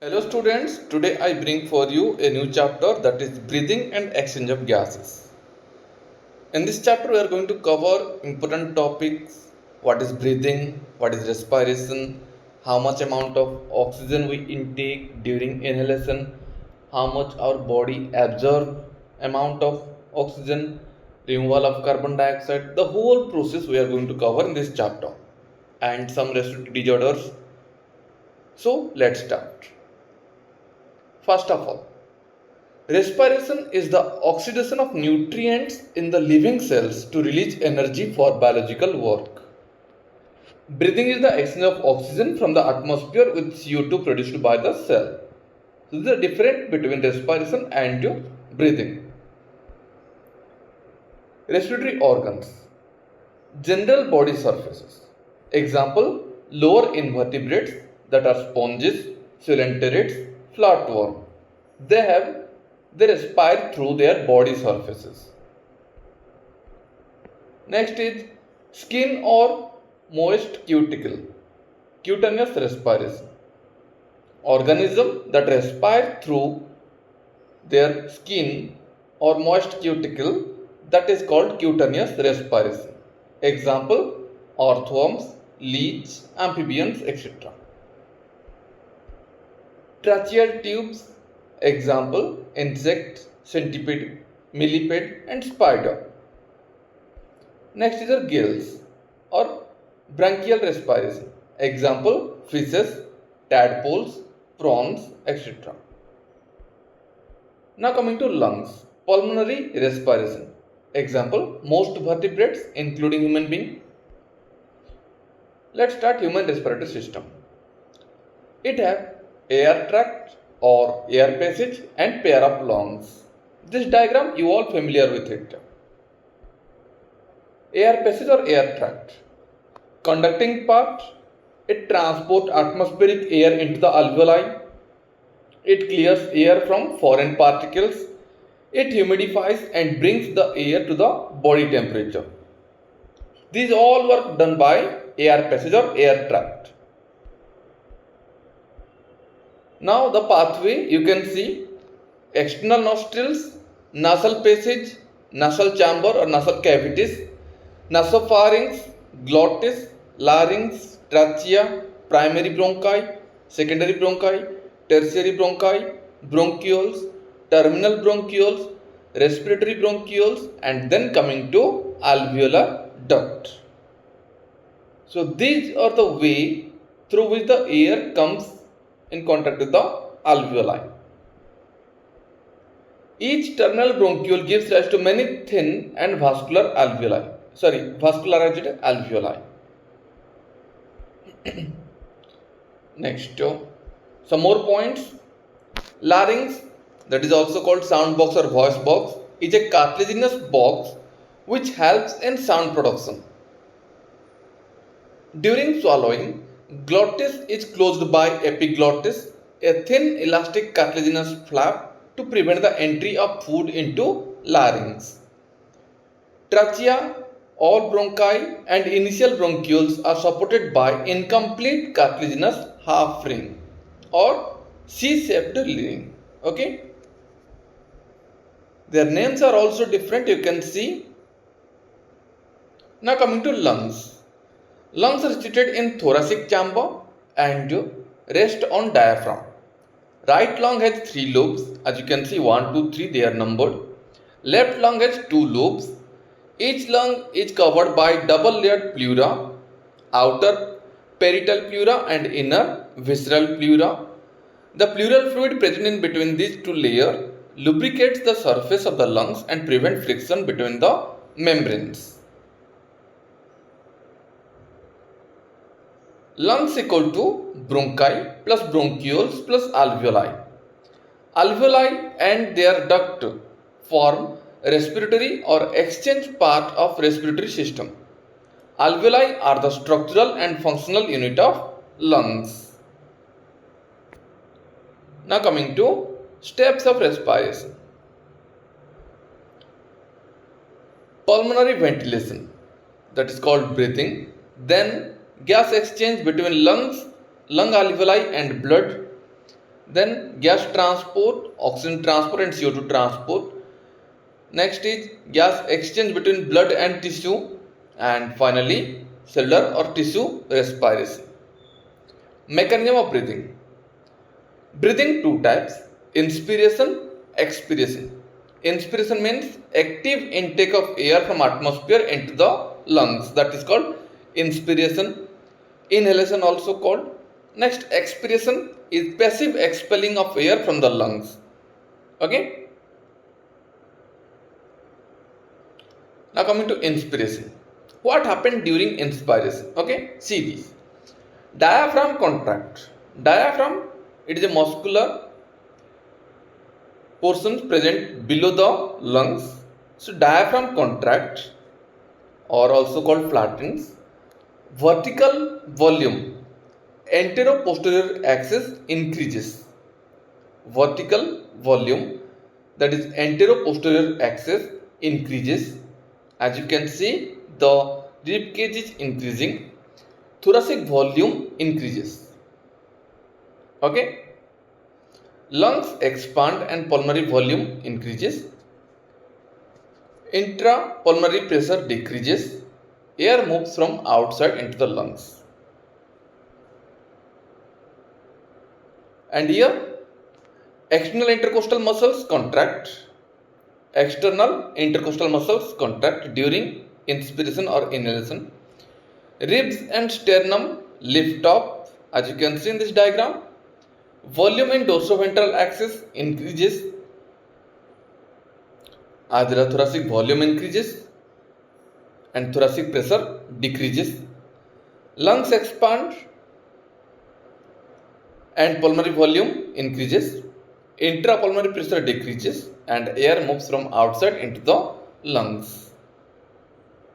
Hello students, today I bring for you a new chapter that is breathing and exchange of gases. In this chapter we are going to cover important topics: what is breathing, what is respiration, how much amount of oxygen we intake during inhalation, how much our body absorbs amount of oxygen, removal of carbon dioxide. The whole process we are going to cover in this chapter and some respiratory disorders. So let's start. First of all, respiration is the oxidation of nutrients in the living cells to release energy for biological work. Breathing is the exchange of oxygen from the atmosphere with CO2 produced by the cell. So, there is a difference between respiration and breathing. Respiratory organs. General body surfaces. Example, lower invertebrates that are sponges, coelenterids, flatworm. They respire through their body surfaces. Next is skin or moist cuticle, cutaneous respiration. Organism that respire through their skin or moist cuticle, that is called cutaneous respiration. Example, earthworms, leech, amphibians, etc. Tracheal tubes, example, insect, centipede, millipede and spider. Next is our gills or branchial respiration. Example, fishes, tadpoles, prawns, etc. Now coming to lungs, pulmonary respiration. Example, most vertebrates including human being. Let's start human respiratory system. It have air tract or air passage and pair of lungs. This diagram you all familiar with it. Air passage or air tract. Conducting part, it transports atmospheric air into the alveoli. It clears air from foreign particles. It humidifies and brings the air to the body temperature. These all work done by air passage or air tract. Now the pathway you can see: external nostrils, nasal passage, nasal chamber or nasal cavities, nasopharynx, glottis, larynx, trachea, primary bronchi, secondary bronchi, tertiary bronchi, bronchioles, terminal bronchioles, respiratory bronchioles, and then coming to alveolar duct. So these are the way through which the air comes in contact with the alveoli. Each terminal bronchiole gives rise to many thin and vascularized alveoli. Next, some more points. Larynx, that is also called sound box or voice box, is a cartilaginous box which helps in sound production. During swallowing, glottis is closed by epiglottis, a thin elastic cartilaginous flap to prevent the entry of food into larynx. Trachea, all bronchi and initial bronchioles are supported by incomplete cartilaginous half ring or C-shaped ring. Okay. Their names are also different, you can see. Now coming to lungs. Lungs are situated in thoracic chamber and rest on diaphragm. Right lung has 3 lobes, as you can see 1, 2, 3, they are numbered. Left lung has 2 lobes. Each lung is covered by double layered pleura, outer parietal pleura and inner visceral pleura. The pleural fluid present in between these two layers lubricates the surface of the lungs and prevents friction between the membranes. Lungs equal to bronchi plus bronchioles plus alveoli. Alveoli and their duct form respiratory or exchange part of respiratory system. Alveoli are the structural and functional unit of lungs. Now coming to steps of respiration. Pulmonary ventilation, that is called breathing. Then gas exchange between lung alveoli and blood, Then gas transport, oxygen transport and CO2 transport. Next is gas exchange between blood and tissue, and finally cellular or tissue respiration. Mechanism of breathing. Breathing two types: inspiration, expiration. Inspiration means active intake of air from atmosphere into the lungs, that is called inspiration. Inhalation also called. Next, expiration is passive expelling of air from the lungs. Okay. Now coming to inspiration. What happened during inspiration? Okay, see this. Diaphragm contract. Diaphragm, it is a muscular portion present below the lungs. So diaphragm contracts, or also called flattens. Vertical volume, antero-posterior axis increases. Vertical volume, that is antero-posterior axis increases. As you can see, the rib cage is increasing. Thoracic volume increases. Okay. Lungs expand and pulmonary volume increases. Intrapulmonary pressure decreases. Air moves from outside into the lungs. And here, external intercostal muscles contract. External intercostal muscles contract during inspiration or inhalation. Ribs and sternum lift up, as you can see in this diagram. Volume in dorsoventral axis increases as the thoracic volume increases and thoracic pressure decreases. Lungs expand and pulmonary volume increases. Intrapulmonary pressure decreases and air moves from outside into the lungs.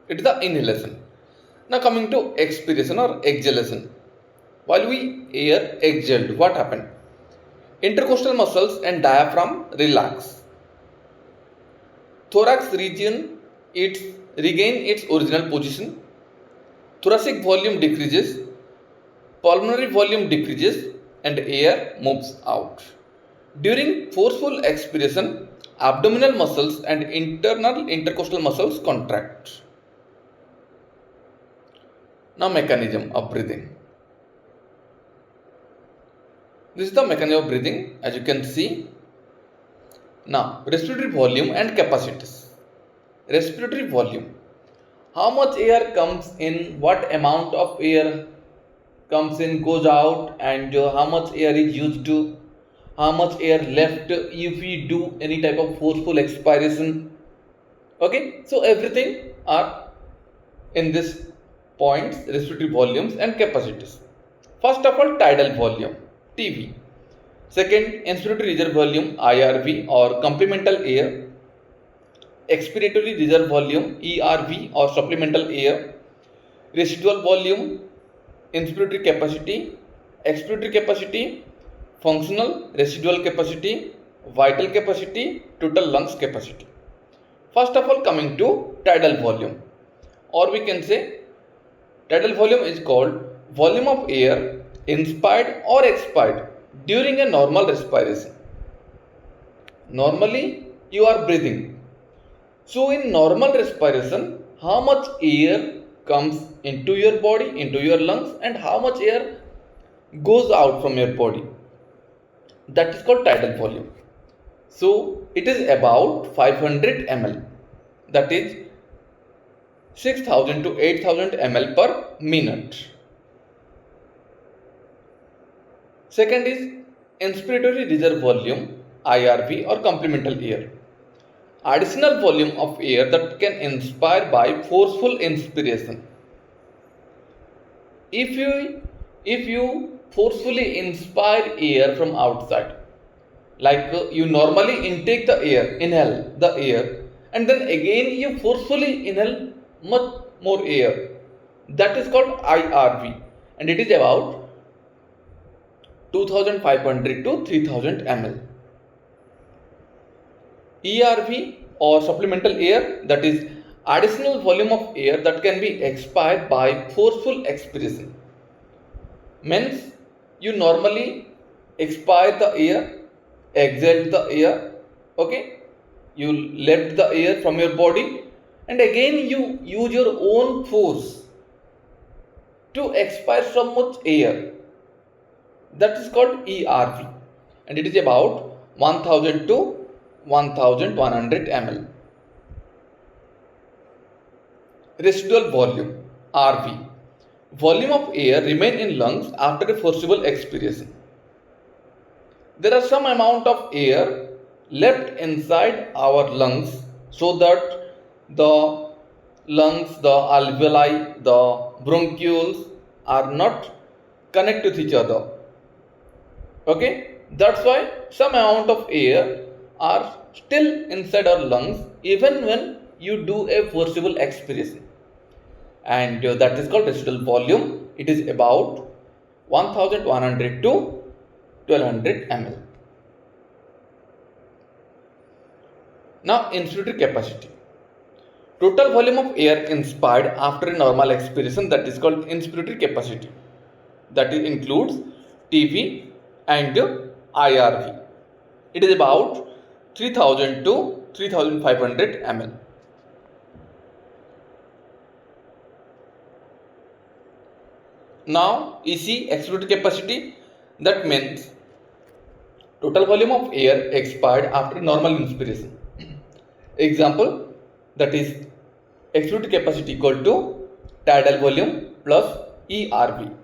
It is the inhalation. Now coming to expiration or exhalation. While we air exhaled, what happened? Intercostal muscles and diaphragm relax. Thorax region regain its original position. Thoracic volume decreases. Pulmonary volume decreases and air moves out. During forceful expiration, abdominal muscles and internal intercostal muscles contract. Now mechanism of breathing. This is the mechanism of breathing, as you can see. Now, respiratory volume and capacities. Respiratory volume. How much air comes in, what amount of air comes in, goes out, and how much air is used to, how much air left if we do any type of forceful expiration. Okay, so everything are in this points, respiratory volumes and capacities. First of all, tidal volume, TV. Second, inspiratory reserve volume, IRV or complemental air. Expiratory reserve volume, ERV or supplemental air. Residual volume, inspiratory capacity, expiratory capacity, functional residual capacity, vital capacity, total lungs capacity. First of all, coming to tidal volume, or we can say tidal volume is called volume of air inspired or expired during a normal respiration. Normally you are breathing. So in normal respiration, how much air comes into your body, into your lungs, and how much air goes out from your body? That is called tidal volume. So it is about 500 ml. That is 6000 to 8000 ml per minute. Second is inspiratory reserve volume, IRV or complemental air. Additional volume of air that can inspire by forceful inspiration. If you forcefully inspire air from outside, like you normally intake the air, inhale the air, and then again you forcefully inhale much more air, that is called IRV, and it is about 2500 to 3000 ml. ERV or supplemental air, that is additional volume of air that can be expired by forceful expiration. Means you normally expire the air, exhale the air, okay, you left the air from your body, and again you use your own force to expire so much air. That is called ERV, and it is about 1000 to 1100 ml. Residual volume, RV, volume of air remain in lungs after a forcible expiration. There are some amount of air left inside our lungs so that the lungs, the alveoli, the bronchioles are not connect with each other. Okay, that's why some amount of air are still inside our lungs even when you do a forcible expiration, and that is called residual volume. It is about 1100 to 1200 ml. Now, inspiratory capacity. Total volume of air inspired after a normal expiration, that is called inspiratory capacity. That includes TV and IRV. It is about 3000 to 3500 ml. Now, EC, expiratory capacity, that means total volume of air expired after normal inspiration. Example, that is expiratory capacity equal to tidal volume plus ERV,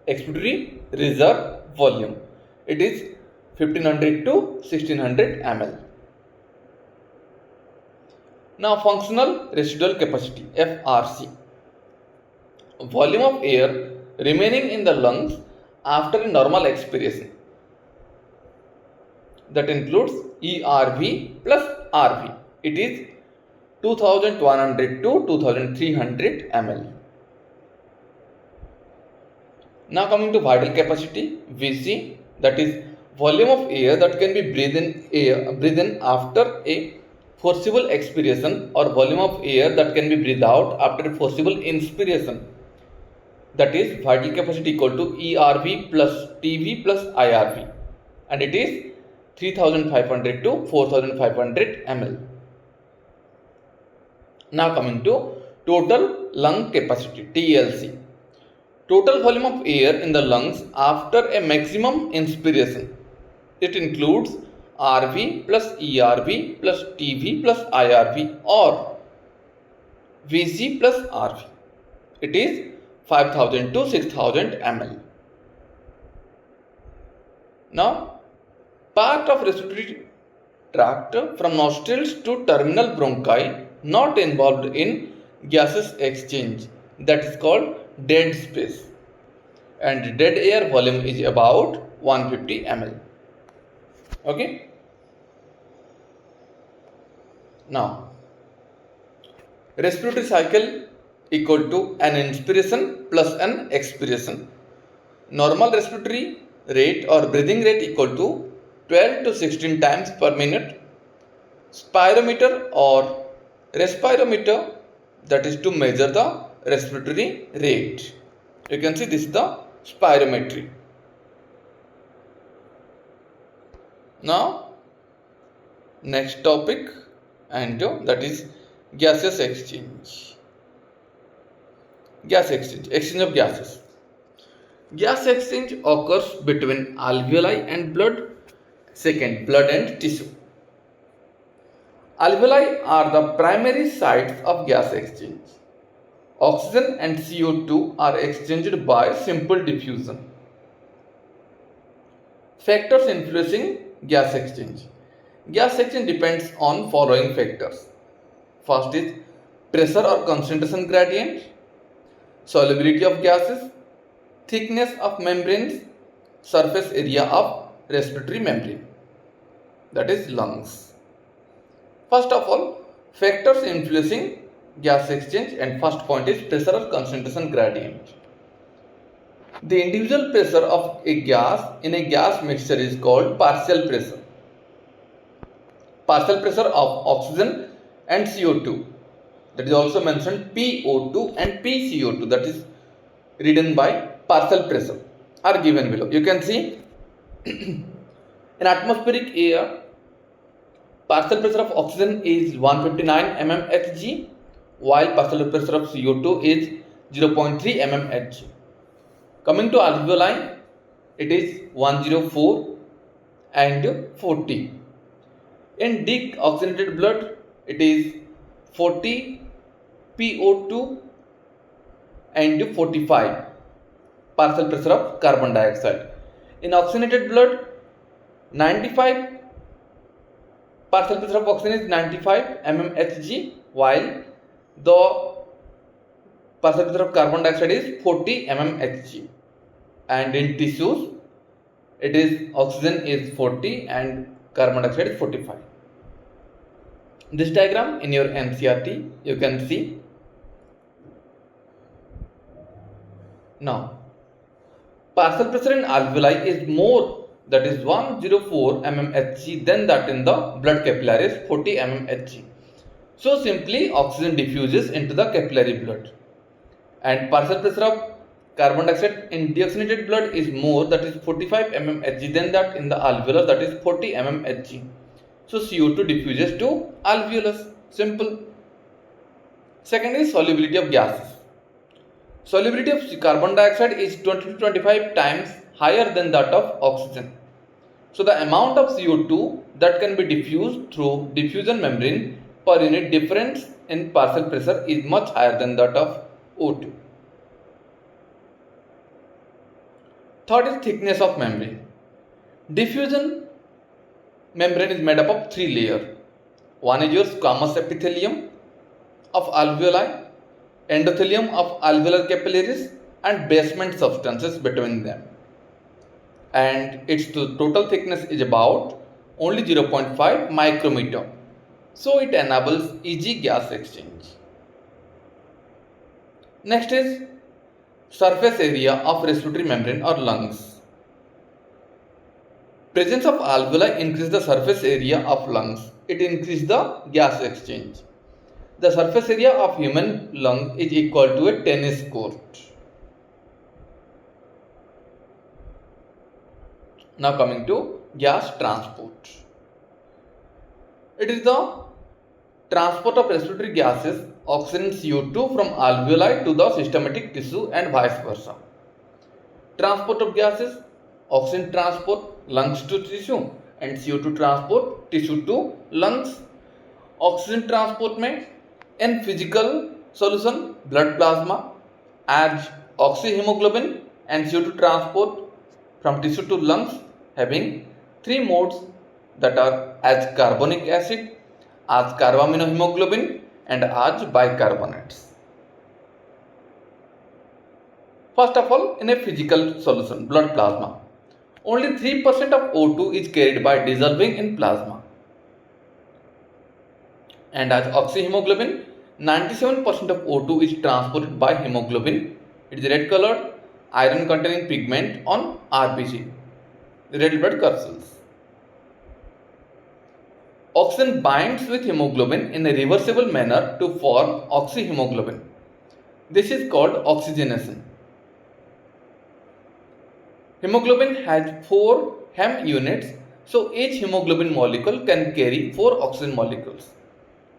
expiratory reserve volume. It is 1500 to 1600 ml. Now, functional residual capacity, FRC, volume of air remaining in the lungs after a normal expiration. That includes ERV plus RV. It is 2100 to 2300 ml. Now coming to vital capacity, VC, that is volume of air that can be breathed in after a forcible expiration, or volume of air that can be breathed out after a forcible inspiration. That is vital capacity equal to ERV plus TV plus IRV, and it is 3500 to 4500 ml. Now coming to total lung capacity, TLC, total volume of air in the lungs after a maximum inspiration. It includes RV plus ERV plus TV plus IRV or VC plus RV. It is 5000 to 6000 ml. Now, part of respiratory tract from nostrils to terminal bronchi not involved in gaseous exchange, that is called dead space, and dead air volume is about 150 ml. Okay. Now, respiratory cycle equal to an inspiration plus an expiration. Normal respiratory rate or breathing rate equal to 12 to 16 times per minute. Spirometer or respirometer, that is to measure the respiratory rate. You can see this is the spirometry. Now, next topic, and that is gaseous exchange. Gas exchange, exchange of gases. Gas exchange occurs between alveoli and blood. Second, blood and tissue. Alveoli are the primary sites of gas exchange. Oxygen and CO2 are exchanged by simple diffusion. Factors influencing gas exchange. Gas exchange depends on following factors. First is pressure or concentration gradient, solubility of gases, thickness of membranes, surface area of respiratory membrane, that is lungs. First of all, factors influencing gas exchange, and first point is pressure or concentration gradient. The individual pressure of a gas in a gas mixture is called partial pressure. Partial pressure of oxygen and CO2, that is also mentioned PO2 and PCO2, that is written by partial pressure, are given below. You can see In atmospheric air, partial pressure of oxygen is 159 mmHg, while partial pressure of CO2 is 0.3 mmHg. Coming to alveoli, it is 104 and 40. In deoxygenated blood, it is 40 PO2 and 45 partial pressure of carbon dioxide. In oxygenated blood, 95 partial pressure of oxygen is 95 mmHg, while the partial pressure of carbon dioxide is 40 mmHg. And in tissues, it is oxygen is 40 and carbon dioxide is 45. This diagram in your NCERT you can see. Now, partial pressure in alveoli is more, that is 104 mmHg, than that in the blood capillaries 40 mmHg. So simply oxygen diffuses into the capillary blood, and partial pressure of carbon dioxide in deoxygenated blood is more, that is 45 mmHg, than that in the alveolus, that is 40 mmHg. So CO2 diffuses to alveolus. Simple. Second is solubility of gases. Solubility of carbon dioxide is 20 to 25 times higher than that of oxygen. So the amount of CO2 that can be diffused through diffusion membrane per unit difference in partial pressure is much higher than that of O2. Third is thickness of membrane. Diffusion membrane is made up of three layers. One is your squamous epithelium of alveoli, endothelium of alveolar capillaries, and basement substances between them. And its total thickness is about only 0.5 micrometer. So it enables easy gas exchange. Next is surface area of respiratory membrane or lungs. Presence of alveoli increases the surface area of lungs. It increases the gas exchange. The surface area of human lung is equal to a tennis court. Now coming to gas transport. It is the transport of respiratory gases, oxygen and CO2 from alveoli to the systematic tissue and vice versa. Transport of gases, oxygen transport lungs to tissue and CO2 transport tissue to lungs. Oxygen transport में in physical solution blood plasma as oxyhemoglobin, and CO2 transport from tissue to lungs having three modes, that are as carbonic acid, as carbaminohemoglobin, and as bicarbonates. First of all, in a physical solution blood plasma, only 3% of O2 is carried by dissolving in plasma, and as oxyhemoglobin, 97% of O2 is transported by hemoglobin. It is red colored iron containing pigment on RBC, red blood corpuscles. Oxygen binds with hemoglobin in a reversible manner to form oxyhemoglobin. This is called oxygenation. Hemoglobin has 4 hem units, so each hemoglobin molecule can carry 4 oxygen molecules.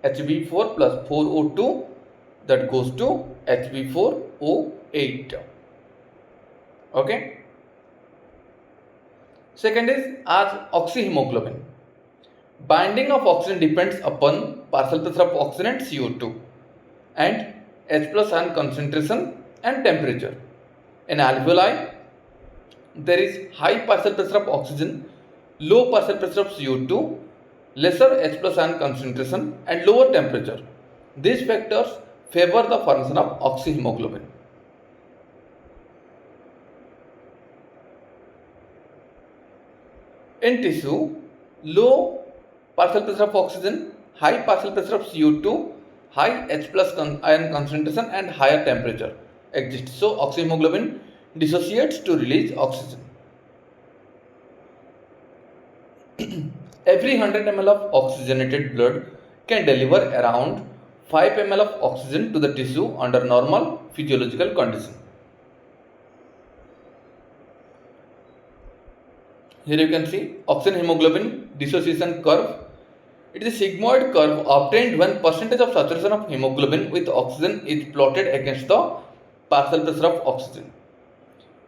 Hb4 plus 4O2, that goes to Hb4O8. Okay. Second is as oxyhemoglobin. Binding of oxygen depends upon partial pressure of oxygen and CO2 and H plus ion concentration and temperature. In alveoli, there is high partial pressure of oxygen, low partial pressure of CO2, lesser H plus ion concentration and lower temperature. These factors favor the formation of oxyhemoglobin. In tissue, low partial pressure of oxygen, high partial pressure of CO2, high H plus ion concentration and higher temperature exist. So oxyhemoglobin dissociates to release oxygen. Every 100 ml of oxygenated blood can deliver around 5 ml of oxygen to the tissue under normal physiological condition. Here you can see oxygen hemoglobin dissociation curve. It is a sigmoid curve obtained when percentage of saturation of hemoglobin with oxygen is plotted against the partial pressure of oxygen.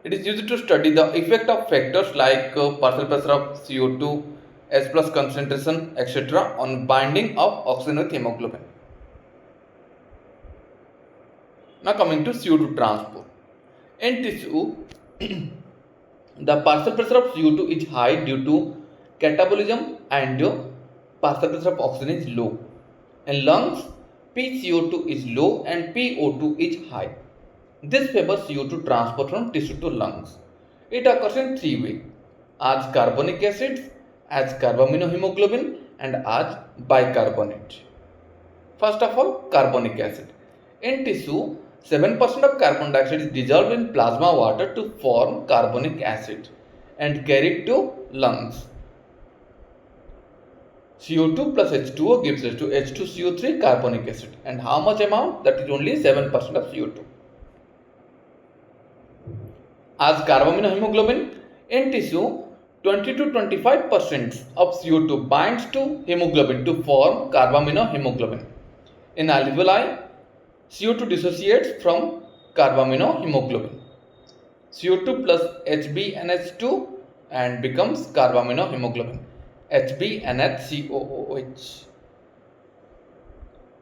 It is used to study the effect of factors like partial pressure of CO2, H plus concentration, etc. on binding of oxygen with hemoglobin. Now coming to CO2 transport. In tissue, the partial pressure of CO2 is high due to catabolism and partial pressure of oxygen is low. In lungs, PCO2 is low and PO2 is high. This favors CO2 transport from tissue to lungs. It occurs in three ways: as carbonic acids, as carbaminohemoglobin, and as bicarbonate. First of all, carbonic acid. In tissue, 7% of carbon dioxide is dissolved in plasma water to form carbonic acid and carried to lungs. CO2 plus H2O gives us to H2CO3 carbonic acid. And how much amount? That is only 7% of CO2. As carbaminohemoglobin, in tissue, 20 to 25% of CO2 binds to hemoglobin to form carbaminohemoglobin. In alveoli, CO2 dissociates from carbaminohemoglobin. CO2 plus HbNH2 and becomes carbaminohemoglobin. HbNHCOOH.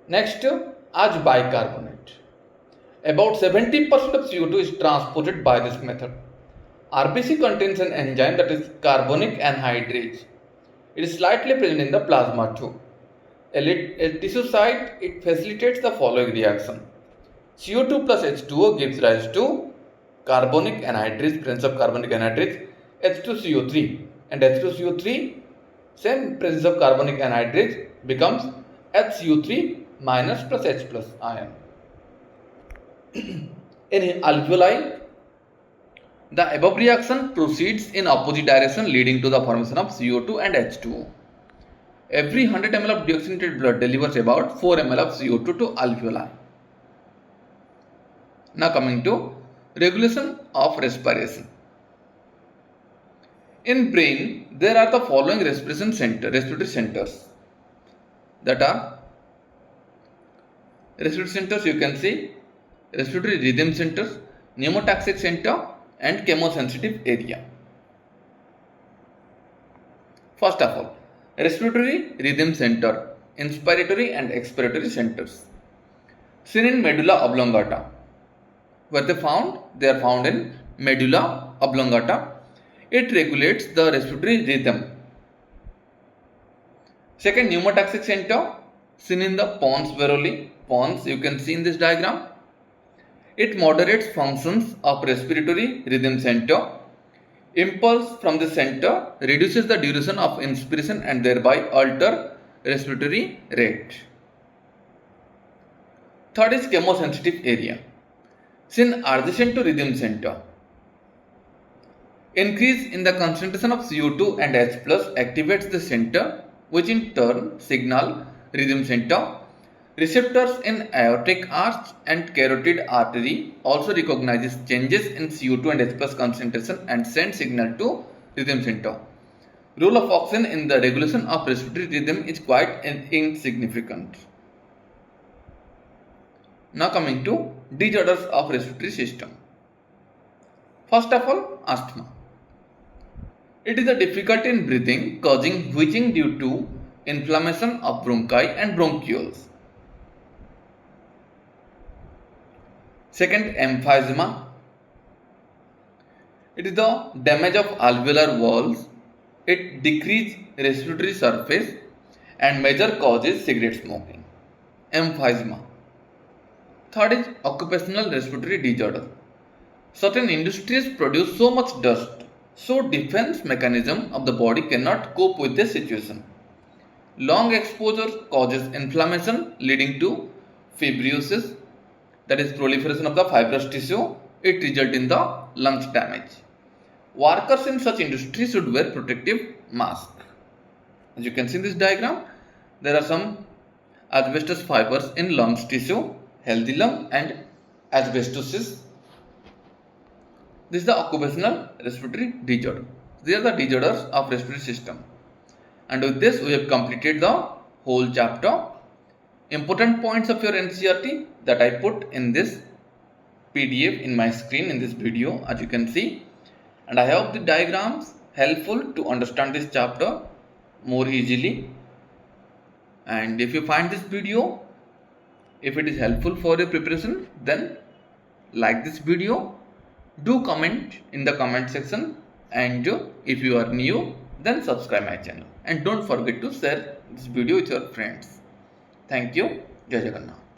Next, as bicarbonate. About 70% of CO2 is transported by this method. RBC contains an enzyme that is carbonic anhydrase. It is slightly present in the plasma too. At tissue site, it facilitates the following reaction. CO2 plus H2O gives rise to carbonic anhydrase, presence of carbonic anhydrase, H2CO3. And H2CO3, same presence of carbonic anhydrase, becomes HCO3 minus plus H plus ion. In alveoli, the above reaction proceeds in opposite direction, leading to the formation of CO2 and H2O. Every 100 ml of deoxygenated blood delivers about 4 ml of CO2 to alveoli. Now coming to regulation of respiration. In brain, there are the following respiratory centers. That are respiratory centers, you can see respiratory rhythm centers, pneumotaxic center, and chemosensitive area. First of all, respiratory rhythm center, inspiratory and expiratory centers. Seen in medulla oblongata. Where they found? They are found in medulla oblongata. It regulates the respiratory rhythm. Second, pneumotaxic center, seen in the pons varoli. Pons, you can see in this diagram. It moderates functions of respiratory rhythm center. Impulse from the center reduces the duration of inspiration and thereby alter respiratory rate. Third is chemosensitive area. Seen adjacent to rhythm center. Increase in the concentration of CO2 and H plus activates the center, which in turn signal rhythm center. Receptors in aortic arch and carotid artery also recognizes changes in CO2 and H plus concentration and send signal to rhythm center. Role of oxygen in the regulation of respiratory rhythm is quite insignificant. Now coming to disorders of respiratory system. First of all, asthma. It is a difficulty in breathing causing wheezing due to inflammation of bronchi and bronchioles. Second, emphysema. It is the damage of alveolar walls. It decreases respiratory surface and major cause is cigarette smoking. Emphysema. Third is occupational respiratory disorder. Certain industries produce so much dust, so defense mechanism of the body cannot cope with this situation. Long exposure causes inflammation leading to fibrosis, that is proliferation of the fibrous tissue. It results in the lungs damage. Workers in such industries should wear protective mask. As you can see in this diagram, there are some asbestos fibers in lungs tissue, healthy lung and asbestosis. This is the occupational respiratory disorder. These are the disorders of respiratory system. And with this, we have completed the whole chapter. Important points of your NCERT that I put in this PDF in my screen in this video, as you can see. And I hope the diagrams helpful to understand this chapter more easily. And if you find this video, if it is helpful for your preparation, then like this video, do comment in the comment section, and if you are new, then subscribe my channel, and don't forget to share this video with your friends. Thank you. Jai Jagannath.